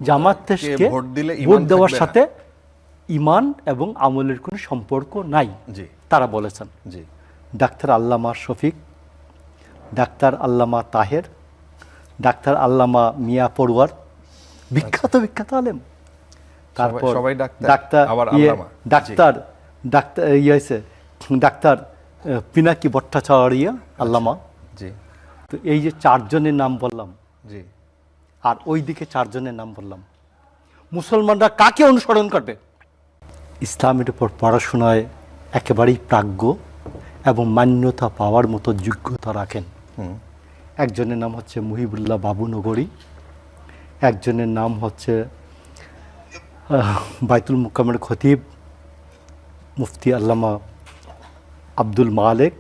জামাতকে ভোট দেওয়ার সাথে ইমান এবং আমলের কোনো সম্পর্ক নাই তারা বলেছেন। ডাক্তার আল্লামা শফিক, ডাক্তার আল্লামা তাহের, ডাক্তার আল্লামা মিয়া পড়ুয়ার, বিখ্যাত বিখ্যাত আলেম। তারপর ডাক্তার পিনাকি ভট্টাচার্য আল্লামা। তো এই যে চারজনের নাম বললাম, আর ওইদিকে চারজনের নাম বললাম, মুসলমানরা কাকে অনুসরণ করবে? ইসলামের উপর পড়াশোনায় একেবারেই প্রাজ্ঞ এবং মান্যতা পাওয়ার মতো যোগ্যতা রাখেন। একজনের নাম হচ্ছে মুহিবুল্লাহ বাবু নগরী, একজনের নাম হচ্ছে বাইতুল মুকামের খতিব মুফতি আল্লামা আব্দুল মালেক,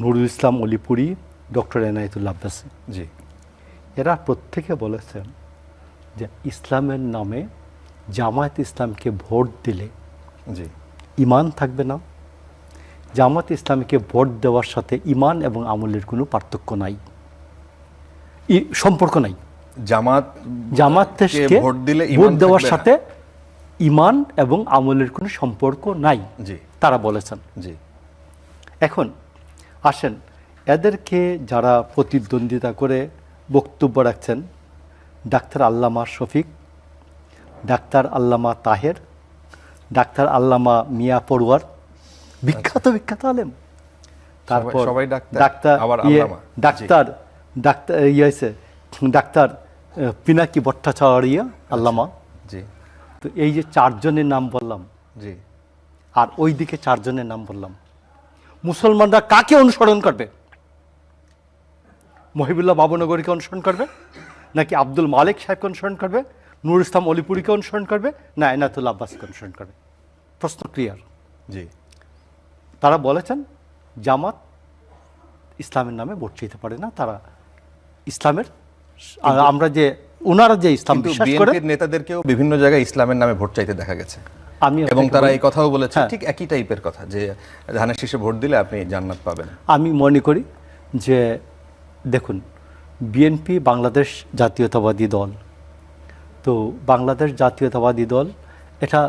নুরুল ইসলাম অলিপুরি, ডক্টর এনায়েতুল্লাহ আব্বাসী। এরা প্রত্যেকে বলেছেন যে ইসলামের নামে জামায়াত ইসলামকে ভোট দিলে ইমান থাকবে না। জামায়াত ইসলামকে ভোট দেওয়ার সাথে ইমান এবং আমলের কোনো পার্থক্য নাই, সম্পর্ক নাই। জামাতকে ভোট দেওয়ার সাথে ইমান এবং আমলের কোনো সম্পর্ক নাই তারা বলেছেন। এখন আসেন, এদেরকে যারা প্রতিদ্বন্দ্বিতা করে বক্তব্য রাখছেন, ডাক্তার আল্লামা শফিক, ডাক্তার আল্লামা তাহের, ডাক্তার আল্লামা মিয়া পড়ুয়ার, বিখ্যাত বিখ্যাত আলেম। তারপর ডাক্তার পিনাকি ভট্টাচার্য আল্লামা। তো এই যে চারজনের নাম বললাম, আর ওইদিকে চারজনের নাম বললাম, মুসলমানরা কাকে অনুসরণ করবে? মহিবুল্লাহ বাবুনগরীকে অনুসরণ করবে, নাকি আব্দুল মালিক সাহেবকে অনুসরণ করবে, নুরুল ইসলাম অলিপুরিকে অনুসরণ করবে, না এনায়েতুল্লাহ আব্বাসকে অনুসরণ করবে? প্রশ্ন ক্লিয়ার। তারা বলেছেন জামাত ইসলামের নামে ভোট চাইতে পারে না, তারা ইসলামের, আমরা যে ওনারা যে ইসলাম বিশ্বাস করে, নেতাদেরকেও বিভিন্ন জায়গায় ইসলামের নামে ভোট চাইতে দেখা গেছে, এবং তারা এই কথাও বলেছে ঠিক একই টাইপের কথা, যে ধানের শীষে ভোট দিলে আপনি জান্নাত পাবেন। আমি মনে করি যে দেখুন, বিএনপি বাংলাদেশ জাতীয়তাবাদী দল, তো বাংলাদেশ জাতীয়তাবাদী দল এটা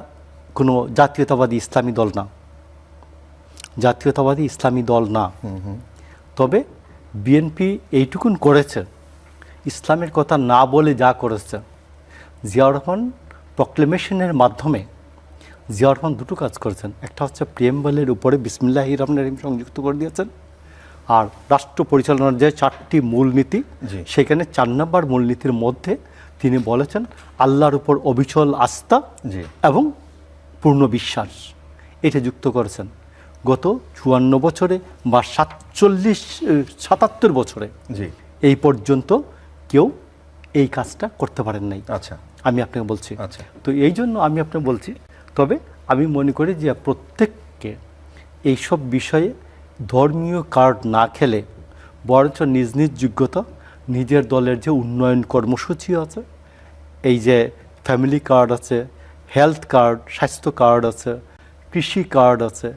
কোনো জাতীয়তাবাদী ইসলামী দল না, জাতীয়তাবাদী ইসলামী দল না। তবে বিএনপি এইটুকুন করেছে, ইসলামের কথা না বলে যা করেছে, জিয়াউর রহমান প্রক্লেমেশনের মাধ্যমে জিয়াউর রহমান দুটো কাজ করেছেন। একটা হচ্ছে প্রিয়েম্বলের উপরে বিসমিল্লাহির রহমানির রহিম সংযুক্ত করে দিয়েছেন, আর রাষ্ট্র পরিচালনার যে 4টি মূলনীতি, সেখানে 4 নম্বর মূলনীতির মধ্যে তিনি বলেছেন আল্লাহর উপর অবিচল আস্থা এবং পূর্ণ বিশ্বাস, এটা যুক্ত করেছেন। গত 54 বছরে বা 77 বছরে এই পর্যন্ত কেউ এই কাজটা করতে পারেন নাই। আমি আপনাকে বলছি। তো এই জন্য আমি আপনাকে বলছি, তবে আমি মনে করি যে প্রত্যেককে এইসব বিষয়ে ধর্মীয় কার্ড না খেলে বরঞ্চ নিজ নিজ যোগ্যতা, নিজের দলের যে উন্নয়ন কর্মসূচি আছে, এই যে ফ্যামিলি কার্ড আছে, হেলথ কার্ড, স্বাস্থ্য কার্ড আছে, কৃষি কার্ড আছে,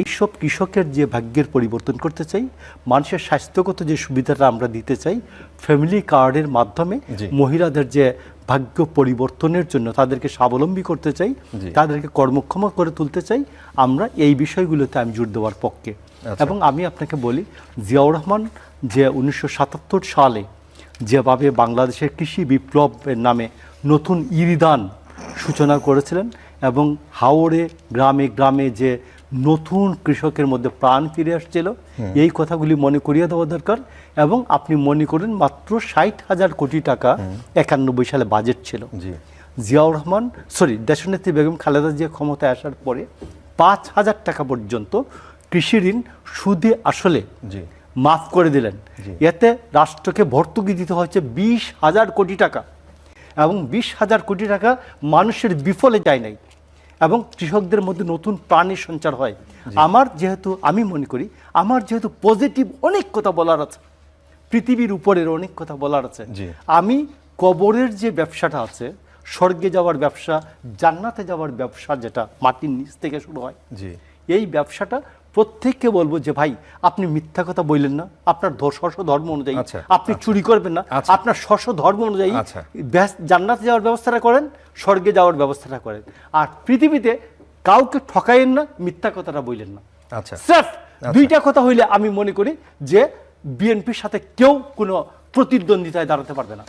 এইসব কৃষকের যে ভাগ্যের পরিবর্তন করতে চাই, মানুষের স্বাস্থ্যগত যে সুবিধাটা আমরা দিতে চাই, ফ্যামিলি কার্ডের মাধ্যমে মহিলাদের যে ভাগ্য পরিবর্তনের জন্য তাদেরকে স্বাবলম্বী করতে চাই, তাদেরকে কর্মক্ষম করে তুলতে চাই, আমরা এই বিষয়গুলোতে আমি জোর দেওয়ার পক্ষে। এবং আমি আপনাকে বলি, জিয়াউর রহমান যে 1977 সালে যেভাবে বাংলাদেশের কৃষি বিপ্লবের নামে নতুন ইরিদান সূচনা করেছিলেন, এবং হাওড়ে গ্রামে গ্রামে যে নতুন কৃষকের মধ্যে প্রাণ ফিরে আসছিল, এই কথাগুলি মনে করিয়ে দেওয়া দরকার। এবং আপনি মনে করেন মাত্র 60,000 কোটি টাকা 91 সালে বাজেট ছিল। জিয়াউর রহমান দেশনেত্রী বেগম খালেদা জিয়া ক্ষমতায় আসার পরে 5,000 টাকা পর্যন্ত কৃষি ঋণ সুদে আসলে মাফ করে দিলেন। এতে রাষ্ট্রকে ভর্তুকি দিতে হয়েছে 20,000 কোটি টাকা, এবং 20,000 কোটি টাকা মানুষের বিফলে যায় নাই, এবং কৃষকদের মধ্যে নতুন প্রাণের সঞ্চার হয়। আমি মনে করি আমার যেহেতু পজিটিভ অনেক কথা বলার আছে, পৃথিবীর উপরের অনেক কথা বলার আছে, আমি কবরের যে ব্যবসাটা আছে, স্বর্গে যাওয়ার ব্যবসা, জান্নাতে যাওয়ার ব্যবসা, যেটা মাটির নিচ থেকে শুরু হয়, এই ব্যবসাটা প্রত্যেককে বলবো যে ভাই আপনি মিথ্যা কথা বললেন না, আপনার স্ব ধর্ম অনুযায়ী আপনি চুরি করবেন না, আপনার স্ব ধর্ম অনুযায়ী জান্নাতে যাওয়ার ব্যবস্থাটা করেন, স্বর্গে যাওয়ার ব্যবস্থাটা করেন, আর পৃথিবীতে কাউকে ঠকাইয়েন না, মিথ্যা কথাটা বললেন না। স্রেফ দুইটা কথা হইলে আমি মনে করি যে বিএনপির সাথে কেউ কোনো প্রতিদ্বন্দ্বিতায় দাঁড়াতে পারবে না।